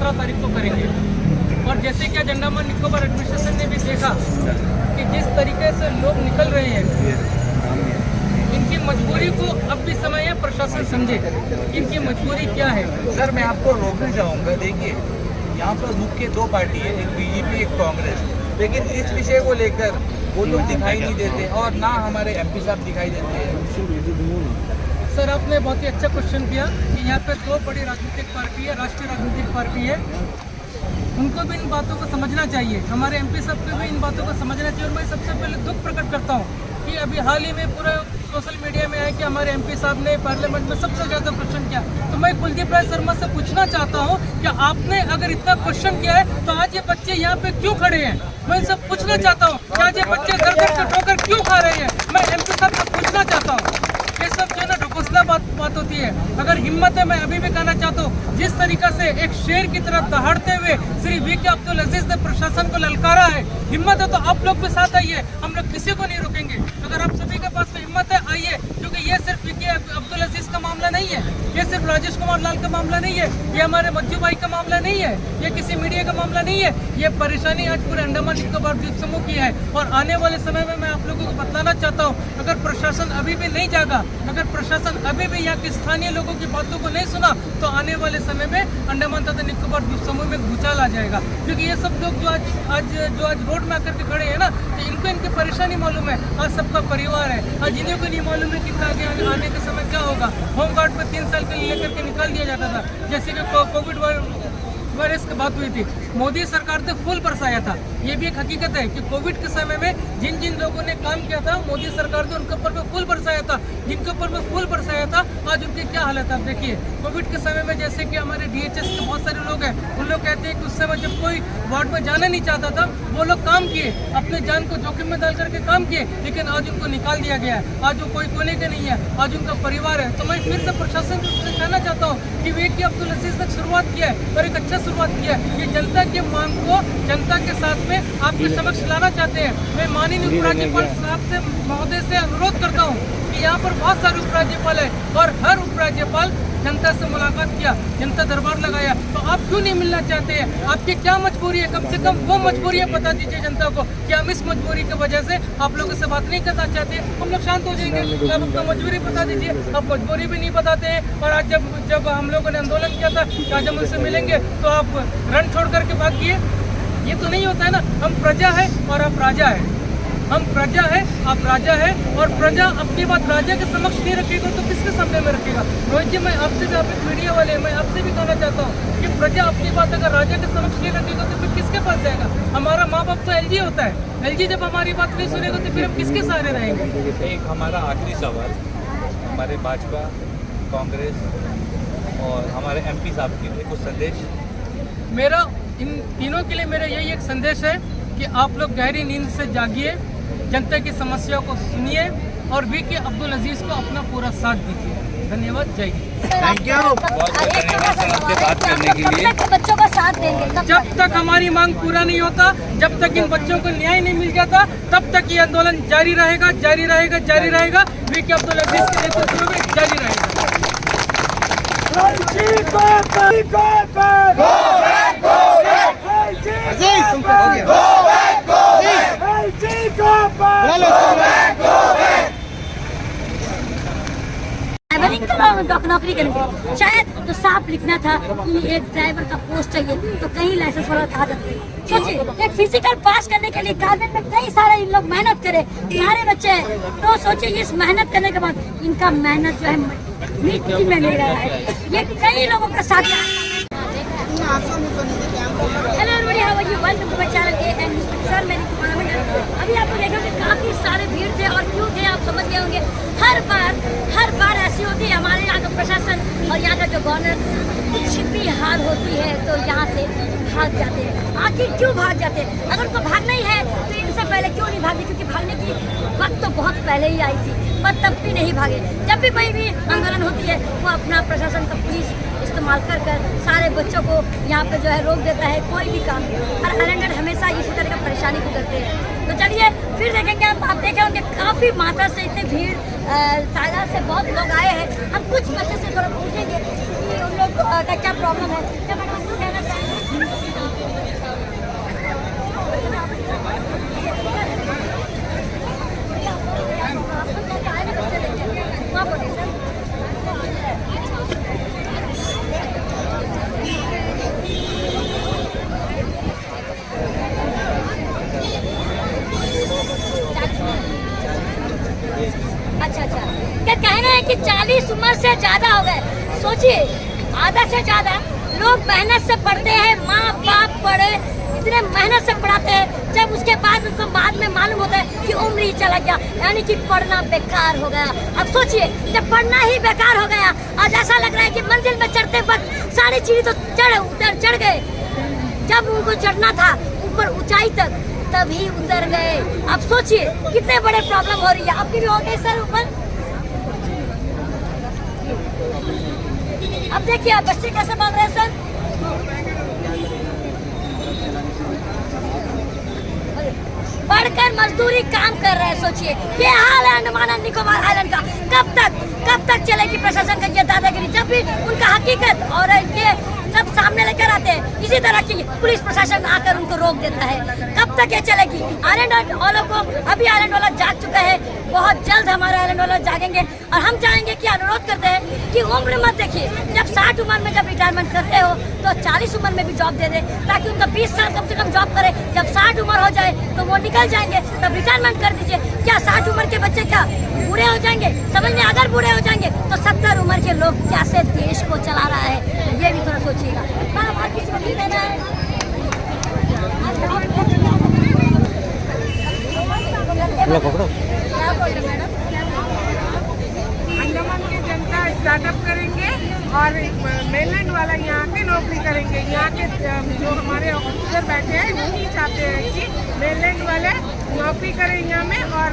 17 तारीख को करेंगे। और जैसे कि आज अंडमान निकोबार एडमिनिस्ट्रेशन ने भी देखा कि जिस तरीके से लोग निकल रहे हैं, इनकी मजबूरी को अब भी समय है प्रशासन समझे इनकी मजबूरी क्या है। सर मैं आपको रोकना चाहूँगा, देखिए यहाँ पर मुख्य दो पार्टी है, एक बीजेपी एक कांग्रेस, लेकिन इस विषय को लेकर वो लोग दिखाई नहीं देते और ना हमारे एमपी साहब दिखाई देते हैं। सर आपने बहुत ही अच्छा क्वेश्चन किया कि यहाँ पे दो बड़ी राजनीतिक पार्टी है, राष्ट्रीय राजनीतिक पार्टी है, उनको भी इन बातों को समझना चाहिए, हमारे एमपी साहब को भी इन बातों को समझना चाहिए। और मैं सबसे पहले दुख प्रकट करता हूँ कि अभी हाल ही में पूरा सोशल मीडिया में आया कि हमारे एमपी साहब ने पार्लियामेंट में सबसे ज़्यादा क्वेश्चन किया। तो मैं कुलदीप राय शर्मा से पूछना चाहता हूँ कि आपने अगर इतना क्वेश्चन किया है तो आज ये बच्चे यहाँ पे क्यों खड़े हैं? मैं इनसे पूछना चाहता हूँ कि आज ये बच्चे दर दर के ठोकर क्यों खा रहे हैं? मैं एमपी साहब से पूछना चाहता हूँ। ये सब जो है ना ढकोसला बात होती है। अगर हिम्मत है, मैं अभी भी कहना चाहता हूँ, जिस तरीका से एक शेर की तरह दहाड़ते हुए श्री वी.के. अब्दुल अजीज ने प्रशासन को ललकारा है, हिम्मत है तो आप लोग भी साथ आइए, हम लोग किसी को नहीं रोकेंगे। अगर आप सभी के पास में हिम्मत है आइए, क्योंकि ये सिर्फ वी.के. अब्दुल अजीज का मामला नहीं है, ये सिर्फ राजेश कुमार लाल का मामला नहीं है, ये हमारे मज्जू भाई का मामला नहीं है, ये किसी मीडिया का मामला नहीं है। ये परेशानी आज पूरे अंडमान निकोबार द्वीप समूह की है। और आने वाले समय में मैं आप लोगों को बतलाना चाहता हूँ, अगर प्रशासन अभी भी नहीं जागा, अगर प्रशासन अभी भी यहाँ के स्थानीय लोगों की बातों को नहीं सुना, तो आने वाले समय में अंडमान तथा निकोबार द्वीप समूह में भूचाल आ जाएगा। क्योंकि ये सब लोग जो आज रोड में आकर के खड़े हैं ना, तो इनको इनकी परेशानी मालूम है, आज सबका परिवार है, आज इन्हीं को नहीं मालूम है कि आगे आने के समय क्या होगा। होमगार्ड में 3 साल के लिए लेकर के निकाल दिया जाता था, जैसे कि कोविड वायरस की बात हुई थी, मोदी सरकार ने फूल बरसाया था। ये भी एक हकीकत है कि कोविड के समय में जिन जिन लोगों ने काम किया था, मोदी सरकार ने उनके ऊपर में फूल बरसाया था। जिनके ऊपर में फूल बरसाया था, आज उनकी क्या हालत है आप देखिए। कोविड के समय में जैसे कि हमारे DHS के बहुत सारे लोग हैं, उन लोग कहते हैं कि उस समय जब कोई वार्ड में जाना नहीं चाहता था, वो लोग काम किए, अपने जान को जोखिम में डाल करके काम किए, लेकिन आज उनको निकाल दिया गया है। आज वो कोई कोने के नहीं है, आज उनका परिवार है। तो मैं फिर से प्रशासन से कहना चाहता हूँ कि वी.के. अब्दुल अजीज ने शुरुआत किया है और एक अच्छा शुरुआत किया है। ये जनता की मांग को जनता के साथ में आपके समक्ष लाना चाहते हैं। मैं माननीय उपराज्यपाल साहब से महोदय से अनुरोध करता हूँ कि यहाँ पर बहुत सारे उपराज्यपाल है और हर उपराज्यपाल जनता से मुलाकात किया, जनता दरबार लगाया, तो आप क्यों नहीं मिलना चाहते हैं? आपकी क्या मजबूरी है? कम से कम वो मजबूरी है बता दीजिए जनता को कि हम इस मजबूरी की वजह से आप लोगों से बात नहीं करना चाहते, हम लोग शांत हो जाएंगे। तो आप अपना मजबूरी बता दीजिए, आप मजबूरी भी नहीं बताते हैं। और आज जब हम लोगों ने आंदोलन किया था कि आज हम उनसे मिलेंगे, तो आप रण छोड़ करके भाग गए। ये तो नहीं होता है ना। हम प्रजा है और आप राजा है, हम प्रजा है आप राजा है, और प्रजा अपनी बात राजा के समक्ष नहीं रखेगा तो किसके सामने में रखेगा? रोहित जी, मैं आपसे भी, आप मीडिया वाले, मैं आपसे भी कहना चाहता हूँ कि प्रजा अपनी बात अगर राजा के समक्ष नहीं रखेगा तो फिर किसके पास जाएगा? हमारा माँ बाप तो LG होता है, LG जब हमारी बात नहीं सुनेगा तो फिर हम किसके सहारे रहेंगे? एक हमारा आखिरी सवाल हमारे भाजपा, कांग्रेस और हमारे MP साहब के लिए कुछ संदेश। मेरा इन तीनों के लिए मेरा यही एक संदेश है कि आप लोग गहरी नींद से जागिए, जनता की समस्या को सुनिए और वी.के. अब्दुल अजीज को अपना पूरा साथ दीजिए। धन्यवाद, जय हिंद। थैंक यू, बहुत धन्यवाद सर आपसे बात करने के लिए। बच्चों का साथ देंगे जब तक हमारी मांग पूरा नहीं होता, जब तक इन बच्चों को न्याय नहीं मिल जाता, तब तक ये आंदोलन जारी रहेगा, जारी रहेगा, जारी रहेगा। वी.के. अब्दुल अजीज के नेतृत्व में जारी रहेगा। नौकरी करने शायद तो साफ लिखना था कि एक ड्राइवर का पोस्ट चाहिए, तो कहीं लाइसेंस वाला था जाते। सोचिए एक फिजिकल पास करने के लिए गवर्नमेंट में कई सारा इन लोग मेहनत करे, तुम्हारे बच्चे हैं, तो सोचिए इस मेहनत करने के बाद इनका मेहनत जो है मिट्टी में मिल रहा है। ये कई लोगों का साथ। Hello everybody, how are you? Welcome to my channel AN news. Sir मैंने अभी आपको देखा कि काफी सारे भीड़ थे, और क्यों थे आप समझ गए होंगे। हर बार ऐसी होती है हमारे यहाँ का प्रशासन और यहाँ का जो गवर्नर, कुछ भी हार होती है तो यहाँ से भाग जाते हैं। आखिर क्यों भाग जाते हैं? अगर उनको भागना ही है तो इनसे पहले क्यों नहीं भागे? क्योंकि भागने की वक्त तो बहुत पहले ही आई थी, पर तब भी नहीं भागे। जब भी कोई भी आंदोलन होती है, वो अपना प्रशासन का पुलिस इस्तेमाल कर सारे बच्चों को यहाँ पे जो है रोक देता है कोई भी काम। और आइलैंडर हमेशा इसी तरह का परेशानी गुजरते हैं। तो चलिए फिर देखेंगे। आप देखे होंगे काफ़ी मात्रा से इतनी भीड़ तादाद से बहुत लोग आए हैं। हम कुछ बच्चे से थोड़ा पूछेंगे कि उन लोग का क्या प्रॉब्लम है। क्या कहना चाहेंगे? अच्छा अच्छा, क्या कहना है कि 40 उम्र से ज्यादा हो गए। सोचिए, आधा से ज्यादा लोग मेहनत से पढ़ते हैं, माँ बाप पढ़े इतने मेहनत से पढ़ाते हैं, जब उसके बाद उनको बाद में मालूम होता है कि उम्र ही चला गया, यानी कि पढ़ना बेकार हो गया। अब सोचिए, जब पढ़ना ही बेकार हो गया, आज ऐसा लग रहा है कि मंजिल में चढ़ते वक्त सारी चीजें तो चढ़ गए, जब उनको चढ़ना था ऊपर ऊंचाई तक तभी उतर गए। अब सोचिए कितने बड़े प्रॉब्लम हो रही है। आपकी भी हो गई सर ऊपर। अब देखिए आप बच्चे कैसे बोल रहे हैं सर। पढ़कर मजदूरी काम कर रहे हैं। सोचिए ये हाल है अंडमान एंड निकोबार आइलैंड का। कब तक चलेगी प्रशासन का ये दादागिरी, जब भी उनका हकीकत और ये सब सामने लेकर आते हैं, इसी तरह की पुलिस प्रशासन आकर उनको रोक देता है। कब तक ये चलेगी? आइलैंड वालों को अभी आइलैंड वाला जाग चुका है, बहुत जल्द हमारे आइलैंड वाला जागेंगे। और हम चाहेंगे कि अनुरोध करते हैं कि उम्र मत देखिए, जब 60 उम्र में जब रिटायरमेंट करते हो तो 40 उम्र में भी जॉब दे दे, ताकि उनका 20 साल कम से कम जॉब करे। जब 60 उम्र हो जाए तो वो निकल जाएंगे, तब रिटायरमेंट कर दीजिए। क्या 60 उम्र के बच्चे क्या बूढ़े हो जाएंगे? समझ में, अगर बूढ़े हो जाएंगे तो 70 उम्र के लोग कैसे देश को चला रहा है, ये भी थोड़ा सोचिएगा। और किसी को नहीं देना है। अंडमान की जनता स्टार्टअप करेंगे और मेनलैंड वाला यहाँ के नौकरी करेंगे। यहाँ के जो हमारे ऑफिसर बैठे हैं वही चाहते हैं कि मेनलैंड वाले नौकरी करें यहाँ में और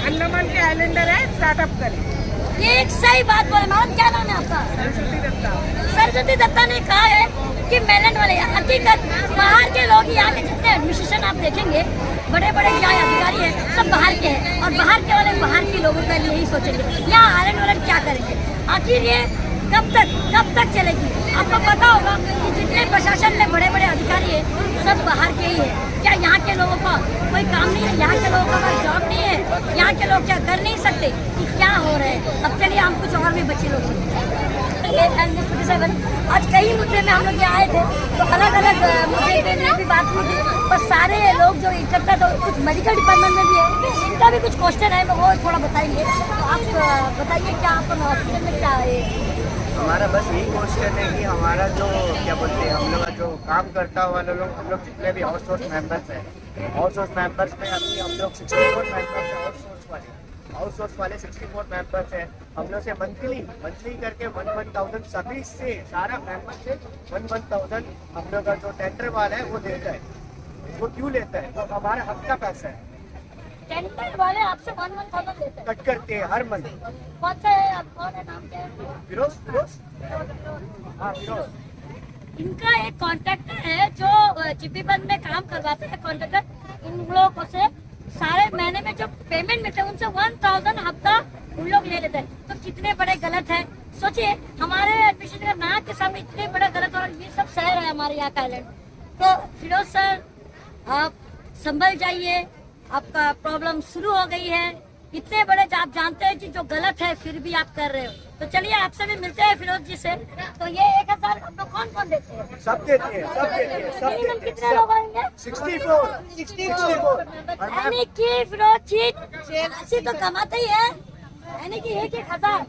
अंडमान के आइलैंडर है स्टार्टअप करें। ये एक सही बात बोले। मैडम क्या नाम है आपका? सरस्वती दत्ता ने कहा है कि मेनलैंड वाले, हकीकत बाहर के लोग, यहाँ के जितने एडमिनिस्ट्रेशन आप देखेंगे बड़े बड़े यहाँ अधिकारी हैं, सब बाहर के हैं, और बाहर के वाले बाहर के लोगों के लिए ही सोचेंगे यहाँ आइलैंड वाले क्या करेंगे। आखिर ये कब तक चलेगी? आपको पता होगा कि जितने प्रशासन में बड़े बड़े अधिकारी हैं सब बाहर के ही है। क्या यहाँ के लोगों का कोई काम नहीं है? यहाँ के लोगों का कोई जॉब नहीं है? यहाँ के लोग क्या कर नहीं सकते कि क्या हो रहे हैं? अब चलिए हम कुछ और भी बच्चे लोग सुनते हैं। आज कई मुद्दे में हम लोग यहाँ आए थे, तो अलग अलग मुद्दे पे भी बात हुई थी, और सारे लोग जो इकट्ठा, तो कुछ मेडिकल डिपार्टमेंट में भी है, इनका भी कुछ क्वेश्चन है, वो थोड़ा बताएंगे। तो आप बताइए क्या आपको हॉस्पिटल में क्या है? हमारा बस यही क्वेश्चन है कि हमारा जो क्या बोलते हैं, हम लोग जो काम करता वाले लोग, हम लोग जितने भी आउटसोर्स मेंबर्स हैं, आउटसोर्स मेंबर्स में अभी हम लोग 64 मेंबर्स हैं। आउटसोर्स वाले 64 मेंबर्स हैं। हम लोग से मंथली करके 1,000 सभी से, सारा मेंबर से 1,000 हम लोग का जो टेंडर वाला है वो देता है। वो क्यों लेता है? वो हमारा हक का पैसा है। टेंडर वाले आपसे 1,000 लेते हैं, कट करते हैं हर मंथ। कौन सा है? आप कौन है? नाम क्या है? फिरोज। हाँ, फिरोज। इनका एक कॉन्ट्रैक्टर है जो जीपी बंद में काम करवाते हैं। कॉन्ट्रैक्टर इन लोगों से सारे महीने में जो पेमेंट मिलते हैं उनसे 1,000 हफ्ता उन लोग ले लेते हैं। तो कितने बड़े गलत है। सोचिए हमारे एडमिशन का नाक के सामने इतने बड़ा गलत, और ये सब शहर है हमारे यहाँ का आइलैंड। तो फिरोज सर आप संभल जाइए, आपका प्रॉब्लम शुरू हो गई है। इतने बड़े आप जानते हैं कि जो गलत है फिर भी आप कर रहे हो। तो चलिए आपसे भी मिलते हैं फिरोज जी से। तो ये 1,000 हम लोग कौन देते हैं? सब देते हैं। कितने लोग आएंगे? 64। यानी कि फिरोज जी ऐसी तो कमाते ही है, यानी कि 1,000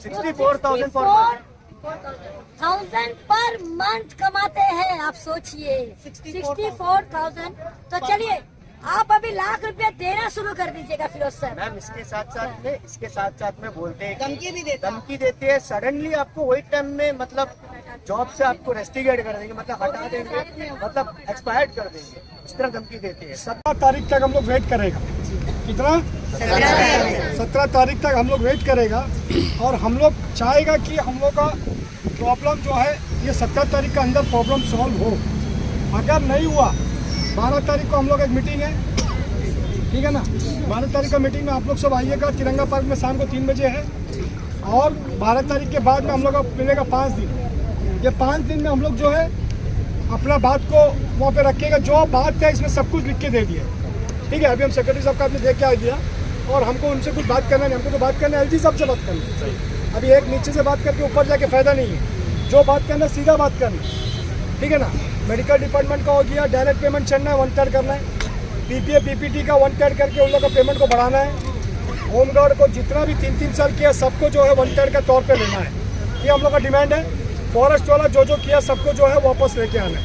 64,000 पर मंथ कमाते हैं। आप सोचिए 64,000। तो चलिए आप अभी लाख रुपया देना शुरू कर दीजिएगा फिरोज सर। मैम इसके साथ साथ में बोलते हैं, धमकी देते हैं। सडनली आपको वही टाइम में मतलब जॉब से आपको रेस्टिकेट कर देंगे, मतलब हटा देंगे, मतलब एक्सपायर्ड कर देंगे, इस तरह धमकी देते हैं। 17 तारीख तक हम लोग वेट करेगा। कितना? 17 तारीख तक हम लोग वेट करेगा, और हम लोग चाहेगा कि हम लोग का प्रॉब्लम जो है ये 17 तारीख के अंदर प्रॉब्लम सॉल्व हो। अगर नहीं हुआ 12 तारीख को हम लोग एक मीटिंग है, ठीक है ना? 12 तारीख का मीटिंग में आप लोग सब आइएगा। तिरंगा पार्क में शाम को 3 बजे है, और 12 तारीख के बाद में हम लोग का मिलेगा 5 दिन। ये 5 दिन में हम लोग जो है अपना बात को वहाँ पे रखेगा। जो बात है इसमें सब कुछ लिख के दे दिया, ठीक है। अभी हम सेक्रेटरी साहब का आपने देख के आ गया और हमको उनसे कुछ बात करना नहीं, हमको तो बात करना है एलजी साहब से बात करना है। अभी एक नीचे से बात करके ऊपर जाके फ़ायदा नहीं है, जो बात करना सीधा बात करना, ठीक है ना। मेडिकल डिपार्टमेंट का हो गया, डायरेक्ट पेमेंट चढ़ना है 1/3 करना है, पीपीए पीपीटी का 1/3 करके उन लोग का पेमेंट को बढ़ाना है। होमगार्ड को जितना भी 3-3 साल किया सबको जो है 1/3 का तौर पे लेना है, ये हम लोग का डिमांड है। फॉरेस्ट वाला जो किया सबको जो है वापस लेके आना है।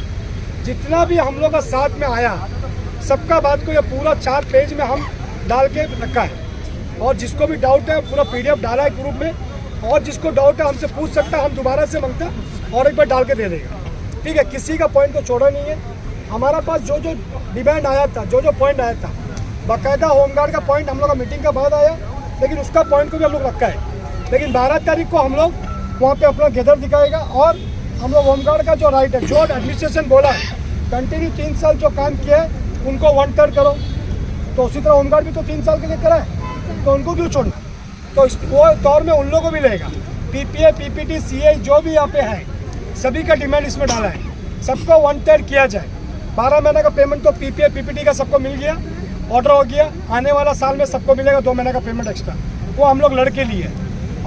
जितना भी हम लोग का साथ में आया सबका बात को ये पूरा 4 पेज में हम डाल के रखा है, और जिसको भी डाउट है पूरा PDF डाला है ग्रुप में, और जिसको डाउट है हमसे पूछ सकता है, हम दोबारा से मांगता और एक बार डाल के दे देगा, ठीक है। किसी का पॉइंट को छोड़ा नहीं है। हमारा पास जो डिमांड आया था, जो पॉइंट आया था, बाकायदा होमगार्ड का पॉइंट हम लोग का मीटिंग का बाद आया, लेकिन उसका पॉइंट को भी हम लोग रखा है। लेकिन 12 तारीख को हम लोग वहाँ पे अपना गेदर दिखाएगा, और हम लोग होमगार्ड का जो राइट है, जो एडमिनिस्ट्रेशन बोला है कंटिन्यू 3 साल जो काम किया है उनको 1/3 करो, तो उसी तरह होमगार्ड भी तो 3 साल के लिए करा है, तो उनको क्यों छोड़ना। तो वो तौर में उन लोगों को भी लेगा। पीपीए पीपीटी सीए जो भी यहाँ पे है सभी का डिमांड इसमें डाला है, सबको 1/3 किया जाए। 12 महीने का पेमेंट तो पीपीए पीपीटी का सबको मिल गया, ऑर्डर हो गया। आने वाला साल में सबको मिलेगा 2 महीने का पेमेंट एक्स्ट्रा, वो हम लोग लड़के लिए,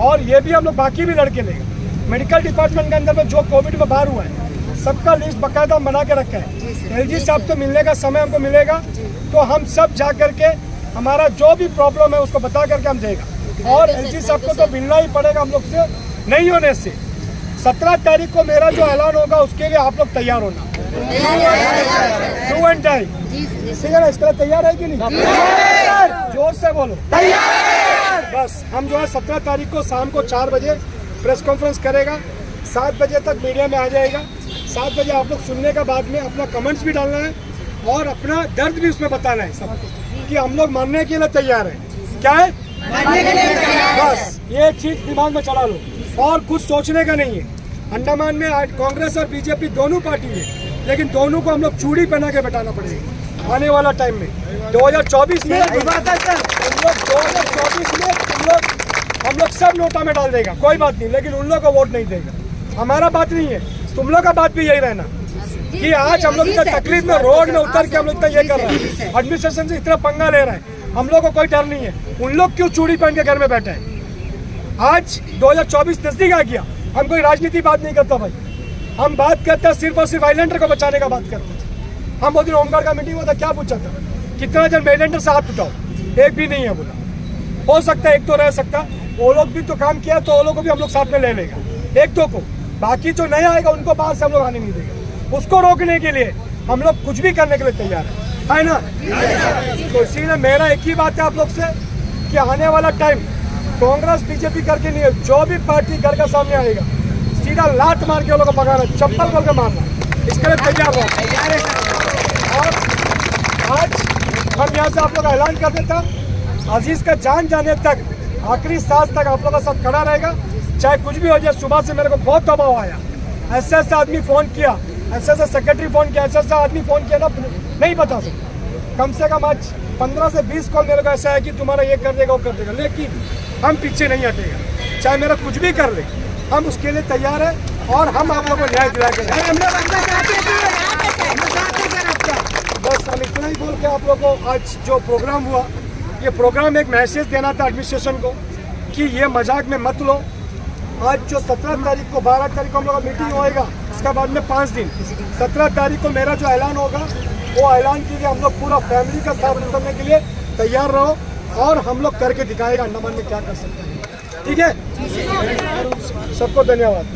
और ये भी हम लोग बाकी भी लड़के लेंगे। मेडिकल डिपार्टमेंट के अंदर में जो कोविड में बाहर हुआ है सबका लिस्ट बाकायदा बना के रखा है। एलजी साहब से मिलने का समय हमको मिलेगा तो हम सब जा करके हमारा जो भी प्रॉब्लम है उसको बता करके हम देगा, और एलजी साहब को तो मिलना ही पड़ेगा हम लोग से, नहीं होने से 17 तारीख को मेरा जो ऐलान होगा उसके लिए आप लोग तैयार होना, डू एंड डाई, ठीक है ना। इसके लिए तैयार है कि नहीं? जोर से बोलो बस। हम जो है 17 तारीख को शाम को 4 बजे प्रेस कॉन्फ्रेंस करेगा, 7 बजे तक मीडिया में आ जाएगा। 7 बजे आप लोग सुनने का बाद में अपना कमेंट्स भी डालना है और अपना दर्द भी उसमें बताना है सब, कि हम लोग मानने के लिए तैयार हैं। क्या है? बस ये चीज दिमाग में चला लो, और कुछ सोचने का नहीं है। अंडमान में कांग्रेस और बीजेपी दोनों पार्टी है, लेकिन दोनों को हम लोग चूड़ी पहना के बैठाना पड़ेगा आने वाला टाइम में 2024 में। 2024 में हम लोग सब नोटा में डाल देगा, कोई बात नहीं, लेकिन उन लोग को वोट नहीं देगा। हमारा बात नहीं है, तुम लोग का बात भी यही रहना कि आज हम लोग इतना तकलीफ में रोड में उतर के हम लोग इतना ये कर रहे हैं, एडमिनिस्ट्रेशन से इतना पंगा ले रहा है, हम लोग को कोई डर नहीं है। उन लोग क्यों चूड़ी पहन के घर में बैठे हैं? आज 2024 नजदीक आ गया, हम कोई राजनीति बात नहीं करता भाई, हम बात करते हैं सिर्फ और सिर्फ आइलैंडर को बचाने का बात करते हैं। हम वो दिन होमगार्ड का मीटिंग हुआ था, क्या पूछा था, कितना जन आइलैंडर से हाथ उठाओ, एक भी नहीं है बोला। हो सकता है एक तो रह सकता, वो लोग भी तो काम किया, तो वो लोग को भी हम लोग साथ में ले लेगा, 1-2 को। बाकी जो नहीं आएगा उनको बाहर से हम लोग आने नहीं देगा। उसको रोकने के लिए हम लोग कुछ भी करने के लिए तैयार है ना। तो इसीलिए मेरा एक ही बात है आप लोग से कि आने वाला टाइम कांग्रेस बीजेपी करके नहीं है, जो भी पार्टी घर का सामने आएगा सीधा लात मार के वो लोग को पकाना, चप्पल बोल के मारना, इसके लिए तैयार रहो। और आज हम यहाँ से आप लोग ऐलान कर देता, अजीज का जान जाने तक, आखिरी सांस तक आप लोगों के साथ खड़ा रहेगा, चाहे कुछ भी हो जाए। सुबह से मेरे को बहुत दबाव आया, ऐसे आदमी फ़ोन किया, ऐसे सेक्रेटरी फ़ोन किया, ऐसा आदमी फ़ोन किया ना, नहीं बता सकता। कम से कम आज 15 से 20 कॉल मेरे को ऐसा है कि तुम्हारा ये कर देगा वो कर देगा, लेकिन हम पीछे नहीं हटेगा, चाहे मेरा कुछ भी कर ले, हम उसके लिए तैयार हैं, और हम आप लोगों को न्याय दिला के बस हम इतना ही बोल के आप लोगों को आज जो प्रोग्राम हुआ, ये प्रोग्राम एक मैसेज देना था एडमिनिस्ट्रेशन को कि ये मजाक में मत लो। आज जो 17 तारीख को 12 तारीख को हम लोग का मीटिंग होएगा, उसके बाद में 5 दिन 17 तारीख को मेरा जो ऐलान होगा, वो ऐलान के लिए हम लोग पूरा फैमिली का साथ करने के लिए तैयार रहो, और हम लोग करके दिखाएगा अंडमान में क्या कर सकते हैं। ठीक है, सबको धन्यवाद।